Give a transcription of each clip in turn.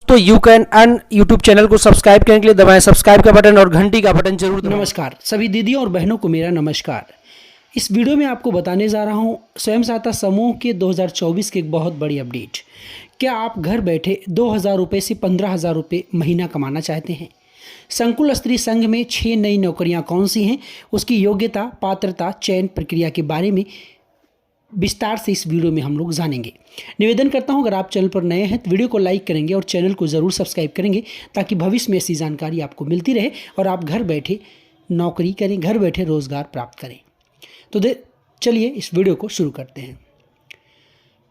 तो you can earn YouTube channel को subscribe करने के लिए दबाएं सब्सक्राइब का बटन और घंटी का बटन जरूर दबाएं। नमस्कार सभी दीदियों और बहनों को मेरा नमस्कार। इस वीडियो में आपको बताने जा रहा हूं स्वयं सहायता समूह के 2024 की एक बहुत बड़ी अपडेट। क्या आप घर बैठे 2,000 रुपये से 15,000 रुपये महीना कमाना चाहते हैं? संकुल स्त्री संघ में 6 नई नौकरियां कौन सी हैं, उसकी योग्यता, पात्रता, चयन प्रक्रिया के बारे में विस्तार से इस वीडियो में हम लोग जानेंगे। निवेदन करता हूं, अगर आप चैनल पर नए हैं तो वीडियो को लाइक करेंगे और चैनल को ज़रूर सब्सक्राइब करेंगे ताकि भविष्य में ऐसी जानकारी आपको मिलती रहे और आप घर बैठे नौकरी करें, घर बैठे रोज़गार प्राप्त करें। तो चलिए इस वीडियो को शुरू करते हैं।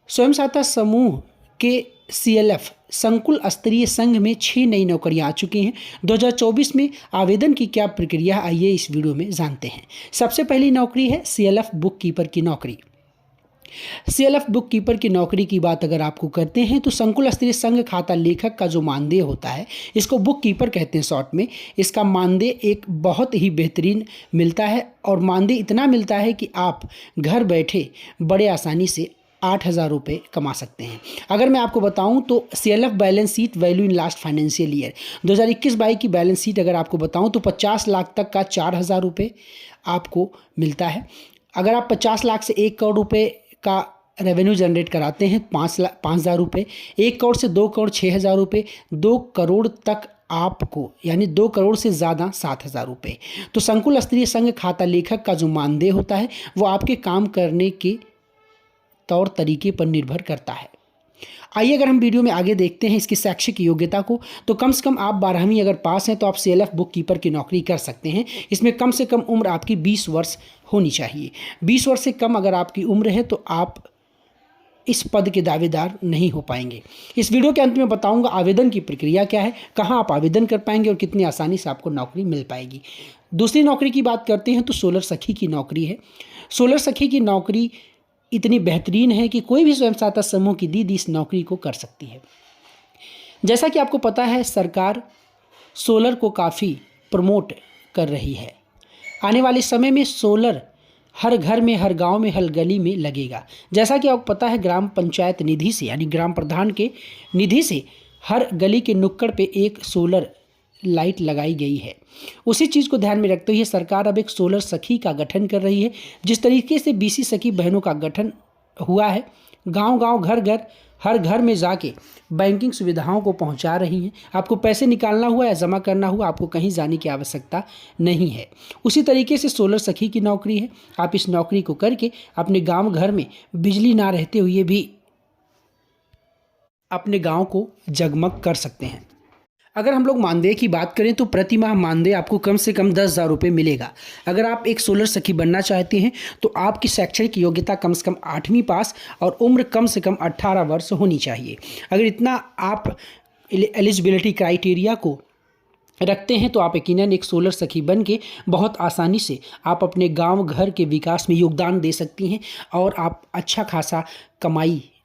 स्वयं सहायता समूह के CLF संकुल स्तरीय संघ में 6 नई नौकरियां आ चुकी हैं। 2024 में आवेदन की क्या प्रक्रिया, आइए इस वीडियो में जानते हैं। सबसे पहली नौकरी है CLF बुक कीपर की नौकरी। CLF बुक कीपर की नौकरी की बात अगर आपको करते हैं तो संकुल स्तरीय संघ खाता लेखक का जो मानदेय होता है, इसको बुक कीपर कहते हैं शॉर्ट में। इसका मानदेय एक बहुत ही बेहतरीन मिलता है और मानदेय इतना मिलता है कि आप घर बैठे बड़े आसानी से 8,000 रुपये कमा सकते हैं। अगर मैं आपको बताऊं तो CLF balance sheet value in last financial year 2021-22 की बैलेंस शीट अगर आपको बताऊं तो 50 लाख तक का 4,000 रुपये आपको मिलता है। अगर आप 50 लाख से 1 करोड़ रुपये का रेवेन्यू जनरेट कराते हैं 5,000 रुपये, 1 करोड़ से 2 करोड़ 6,000 रुपये, 2 करोड़ तक आपको यानी 2 करोड़ से ज़्यादा 7,000 रुपये। तो संकुल स्तरीय संघ खाता लेखक का जो मानदेय होता है वो आपके काम करने के तौर तरीके पर निर्भर करता है। आइए अगर हम वीडियो में आगे देखते हैं इसकी शैक्षिक योग्यता को, तो कम से कम आप 12वीं अगर पास हैं तो आप CLF बुक कीपर की नौकरी कर सकते हैं। इसमें कम से कम उम्र आपकी 20 वर्ष होनी चाहिए। 20 वर्ष से कम अगर आपकी उम्र है तो आप इस पद के दावेदार नहीं हो पाएंगे। इस वीडियो के अंत में बताऊंगा आवेदन की प्रक्रिया क्या है, कहां आप आवेदन कर पाएंगे और कितनी आसानी से आपको नौकरी मिल पाएगी। दूसरी नौकरी की बात करते हैं तो सोलर सखी की नौकरी है। सोलर सखी की नौकरी इतनी बेहतरीन है कि कोई भी स्वयं सहायता समूह की दीदी इस नौकरी को कर सकती है। जैसा कि आपको पता है, सरकार सोलर को काफ़ी प्रमोट कर रही है। आने वाले समय में सोलर हर घर में, हर गांव में, हर गली में लगेगा। जैसा कि आपको पता है, ग्राम पंचायत निधि से यानी ग्राम प्रधान के निधि से हर गली के नुक्कड़ पे एक सोलर लाइट लगाई गई है। उसी चीज़ को ध्यान में रखते हुए सरकार अब एक सोलर सखी का गठन कर रही है। जिस तरीके से BC सखी बहनों का गठन हुआ है, गांव-गांव, घर-घर, हर घर में जाके बैंकिंग सुविधाओं को पहुंचा रही हैं। आपको पैसे निकालना हुआ या जमा करना हुआ, आपको कहीं जाने की आवश्यकता नहीं है। उसी तरीके से सोलर सखी की नौकरी है। आप इस नौकरी को करके अपने गाँव घर में बिजली ना रहते हुए भी अपने गाँव को जगमग कर सकते हैं। अगर हम लोग मानदेय की बात करें तो प्रति माह मानदेय आपको कम से कम 10,000 रुपये मिलेगा। अगर आप एक सोलर सखी बनना चाहते हैं तो आपकी शैक्षणिक योग्यता कम से कम 8वीं पास और उम्र कम से कम 18 वर्ष होनी चाहिए। अगर इतना आप एलिजिबिलिटी क्राइटेरिया को रखते हैं तो आप यकीनन एक सोलर सखी बन के बहुत आसानी से आप अपने गाँव घर के विकास में योगदान दे सकती हैं और आप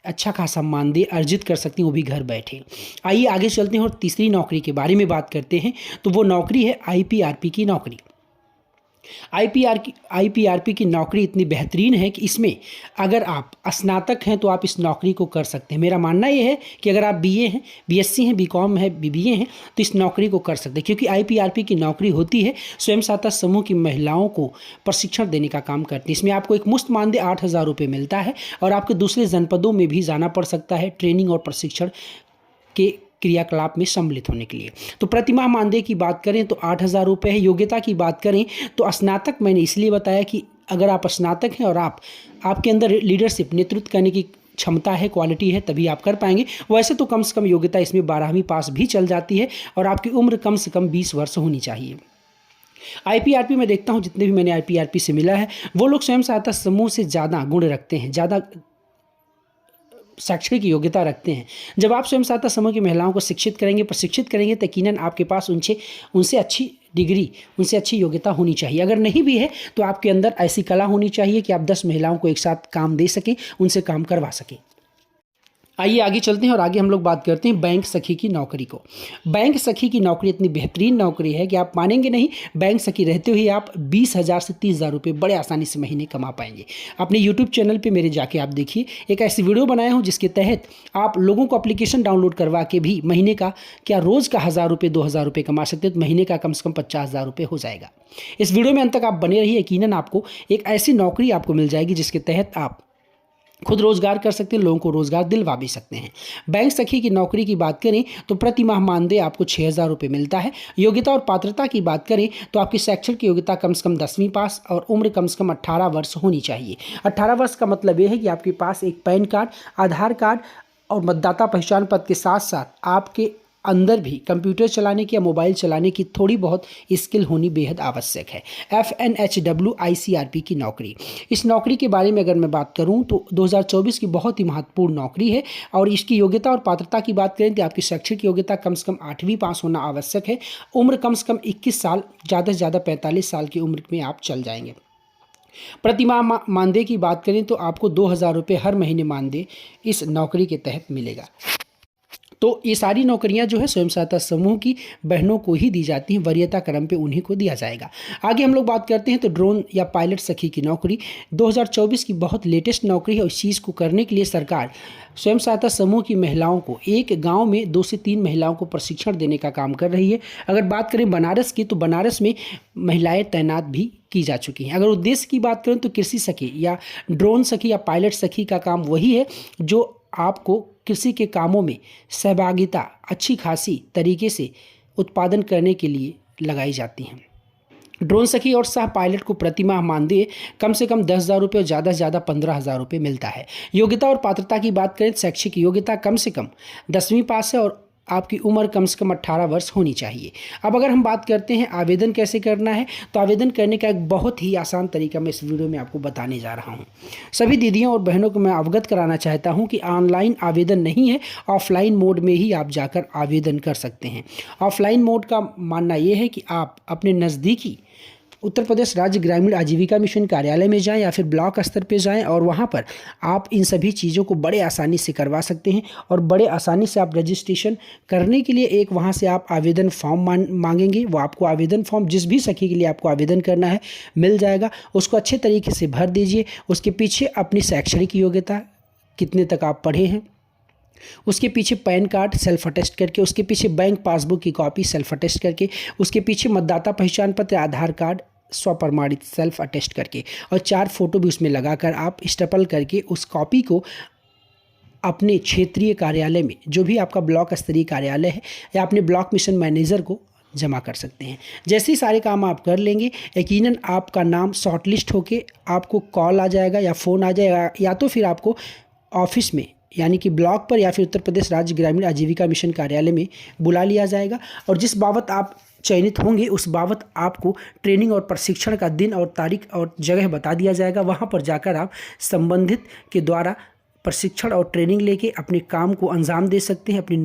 अच्छा खासा मानदेय अर्जित कर सकती हैं, वो भी घर बैठे। आइए आगे चलते हैं और तीसरी नौकरी के बारे में बात करते हैं। तो वो नौकरी है IPRP की नौकरी। IPRP की नौकरी इतनी बेहतरीन है कि इसमें अगर आप स्नातक हैं तो आप इस नौकरी को कर सकते हैं। मेरा मानना ये है कि अगर आप BA हैं, BSc हैं, BCom है, BBA हैं तो इस नौकरी को कर सकते हैं, क्योंकि IPRP की नौकरी होती है स्वयं सहायता समूह की महिलाओं को प्रशिक्षण देने का काम करती है। इसमें आपको एक मुश्त मानदेय 8,000 रुपये मिलता है और आपके दूसरे जनपदों में भी जाना पड़ सकता है ट्रेनिंग और प्रशिक्षण के क्रियाकलाप में सम्मिलित होने के लिए। तो प्रतिमाह मानदेय की बात करें तो 8,000 रुपये है। योग्यता की बात करें तो स्नातक मैंने इसलिए बताया कि अगर आप स्नातक हैं और आपके अंदर लीडरशिप, नेतृत्व करने की क्षमता है, क्वालिटी है, तभी आप कर पाएंगे। वैसे तो कम से कम योग्यता इसमें 12वीं पास भी चल जाती है और आपकी उम्र कम से कम 20 वर्ष होनी चाहिए। IPRP में देखता हूँ जितने भी मैंने IPRP से मिला है वो लोग स्वयं सहायता समूह से ज़्यादा गुण रखते हैं, ज़्यादा शैक्षणिक योग्यता रखते हैं। जब आप स्वयं सहायता समूह की महिलाओं को शिक्षित करेंगे, प्रशिक्षित करेंगे तो यकीनन आपके पास उनसे अच्छी डिग्री, उनसे अच्छी योग्यता होनी चाहिए। अगर नहीं भी है तो आपके अंदर ऐसी कला होनी चाहिए कि आप 10 महिलाओं को एक साथ काम दे सकें, उनसे काम करवा सकें। आइए आगे चलते हैं और आगे हम लोग बात करते हैं बैंक सखी की नौकरी को। बैंक सखी की नौकरी इतनी बेहतरीन नौकरी है कि आप मानेंगे नहीं, बैंक सखी रहते हुए आप 20,000 से 30,000 रुपये बड़े आसानी से महीने कमा पाएंगे। अपने यूट्यूब चैनल पे मेरे जाके आप देखिए, एक ऐसी वीडियो बनाया हूँ जिसके तहत आप लोगों को एप्लीकेशन डाउनलोड करवा के भी महीने का क्या रोज़ का 1,000 रुपये 2,000 रुपये कमा सकते हैं, तो महीने का कम से कम 50,000 रुपये हो जाएगा। इस वीडियो में अंत तक आप बने रहिए, यकीनन आपको एक ऐसी नौकरी आपको मिल जाएगी जिसके तहत आप खुद रोजगार कर सकते हैं, लोगों को रोजगार दिलवा भी सकते हैं। बैंक सखी की नौकरी की बात करें तो प्रति माह मानदेय आपको 6,000 रुपये मिलता है। योग्यता और पात्रता की बात करें तो आपकी शैक्षणिक योग्यता कम से कम 10वीं पास और उम्र कम से कम 18 वर्ष होनी चाहिए। 18 वर्ष का मतलब यह है कि आपके पास एक पैन कार्ड, आधार कार्ड और मतदाता पहचान पत्र के साथ साथ आपके अंदर भी कंप्यूटर चलाने की या मोबाइल चलाने की थोड़ी बहुत स्किल होनी बेहद आवश्यक है। FNHW ICRP की नौकरी, इस नौकरी के बारे में अगर मैं बात करूं तो 2024 की बहुत ही महत्वपूर्ण नौकरी है। और इसकी योग्यता और पात्रता की बात करें तो आपकी शैक्षिक योग्यता कम से कम 8वीं पास होना आवश्यक है। उम्र कम से कम 21 साल, ज़्यादा से ज़्यादा 45 साल की उम्र में आप चल जाएंगे। प्रतिमाह मानदेय की बात करें तो आपको 2,000 रुपये हर महीने मानदेय इस नौकरी के तहत मिलेगा। तो ये सारी नौकरियां जो है स्वयं सहायता समूह की बहनों को ही दी जाती हैं, वरीयता क्रम पे उन्हीं को दिया जाएगा। आगे हम लोग बात करते हैं तो ड्रोन या पायलट सखी की नौकरी 2024 की बहुत लेटेस्ट नौकरी है। और इस चीज़ को करने के लिए सरकार स्वयं सहायता समूह की महिलाओं को एक गांव में 2 से 3 महिलाओं को प्रशिक्षण देने का काम कर रही है। अगर बात करें बनारस की तो बनारस में महिलाएं तैनात भी की जा चुकी हैं। अगर उद्देश्य की बात करें तो कृषि सखी या ड्रोन सखी या पायलट सखी का काम वही है जो आपको कृषि के कामों में सहभागिता अच्छी खासी तरीके से उत्पादन करने के लिए लगाई जाती हैं। ड्रोन सखी और सह पायलट को प्रति माह मानदेय कम से कम 10,000 रुपये और ज़्यादा से ज़्यादा 15,000 रुपये मिलता है। योग्यता और पात्रता की बात करें तो शैक्षिक योग्यता कम से कम 10वीं पास है और आपकी उम्र कम से कम 18 वर्ष होनी चाहिए। अब अगर हम बात करते हैं आवेदन कैसे करना है, तो आवेदन करने का एक बहुत ही आसान तरीका मैं इस वीडियो में आपको बताने जा रहा हूं। सभी दीदियों और बहनों को मैं अवगत कराना चाहता हूं कि ऑनलाइन आवेदन नहीं है, ऑफलाइन मोड में ही आप जाकर आवेदन कर सकते हैं। ऑफलाइन मोड का मानना यह है कि आप अपने नज़दीकी उत्तर प्रदेश राज्य ग्रामीण आजीविका मिशन कार्यालय में जाएं या फिर ब्लॉक स्तर पे जाएं और वहां पर आप इन सभी चीज़ों को बड़े आसानी से करवा सकते हैं। और बड़े आसानी से आप रजिस्ट्रेशन करने के लिए एक वहां से आप आवेदन फॉर्म मांगेंगे। वो आपको आवेदन फॉर्म जिस भी सखी के लिए आपको आवेदन करना है मिल जाएगा। उसको अच्छे तरीके से भर दीजिए। उसके पीछे अपनी शैक्षणिक योग्यता, कितने तक आप पढ़े हैं, उसके पीछे पैन कार्ड सेल्फ अटेस्ट करके, उसके पीछे बैंक पासबुक की कॉपी सेल्फ अटेस्ट करके, उसके पीछे मतदाता पहचान पत्र, आधार कार्ड स्वप्रमाणित सेल्फ अटेस्ट करके और 4 फोटो भी उसमें लगाकर आप स्टेपल करके उस कॉपी को अपने क्षेत्रीय कार्यालय में, जो भी आपका ब्लॉक स्तरीय कार्यालय है, या अपने ब्लॉक मिशन मैनेजर को जमा कर सकते हैं। जैसे ही सारे काम आप कर लेंगे, यकीनन आपका नाम शॉर्टलिस्ट होके आपको कॉल आ जाएगा या फ़ोन आ जाएगा, या तो फिर आपको ऑफिस में यानी कि ब्लॉक पर या फिर उत्तर प्रदेश राज्य ग्रामीण आजीविका मिशन कार्यालय में बुला लिया जाएगा। और जिस बाबत आप चयनित होंगे उस बाबत आपको ट्रेनिंग और प्रशिक्षण का दिन और तारीख और जगह बता दिया जाएगा। वहां पर जाकर आप संबंधित के द्वारा प्रशिक्षण और ट्रेनिंग लेके अपने काम को अंजाम दे सकते हैं, अपनी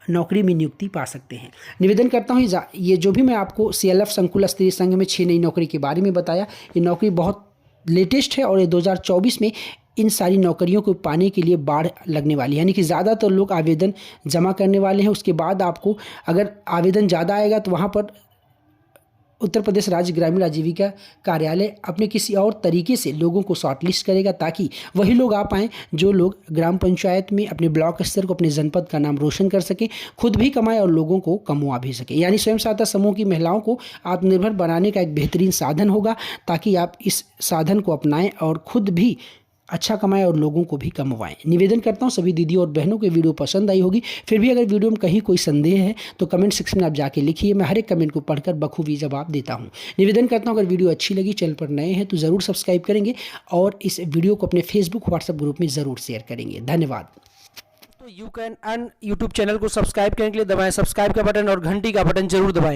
नौकरी में नियुक्ति पा सकते हैं। निवेदन करता हूँ ये जो भी मैं आपको CLF संकुल स्तरीय संघ में 6 नई नौकरी के बारे में बताया, ये नौकरी बहुत लेटेस्ट है और ये 2024 में इन सारी नौकरियों को पाने के लिए बाढ़ लगने वाली है, यानी कि ज़्यादातर लोग आवेदन जमा करने वाले हैं। उसके बाद आपको अगर आवेदन ज़्यादा आएगा तो वहाँ पर उत्तर प्रदेश राज्य ग्रामीण आजीविका कार्यालय अपने किसी और तरीके से लोगों को शॉर्टलिस्ट करेगा ताकि वही लोग आ पाएँ जो लोग ग्राम पंचायत में अपने ब्लॉक स्तर को, अपने जनपद का नाम रोशन कर सकें, खुद भी कमाएं और लोगों को कमवा भी सकें। यानी स्वयं सहायता समूह की महिलाओं को आत्मनिर्भर बनाने का एक बेहतरीन साधन होगा, ताकि आप इस साधन को अपनाएं और खुद भी अच्छा कमाएं और लोगों को भी कमवाएं। निवेदन करता हूं सभी दीदी और बहनों को वीडियो पसंद आई होगी। फिर भी अगर वीडियो में कहीं कोई संदेह है तो कमेंट सेक्शन में आप जाके लिखिए, मैं हर एक कमेंट को पढ़कर बखूबी जवाब देता हूं। निवेदन करता हूं अगर वीडियो अच्छी लगी, चैनल पर नए हैं तो ज़रूर सब्सक्राइब करेंगे और इस वीडियो को अपने फेसबुक व्हाट्सएप ग्रुप में ज़रूर शेयर करेंगे। धन्यवाद। तो you can earn YouTube channel को सब्सक्राइब करने के लिए दबाएं सब्सक्राइब का बटन और घंटी का बटन जरूर दबाएं।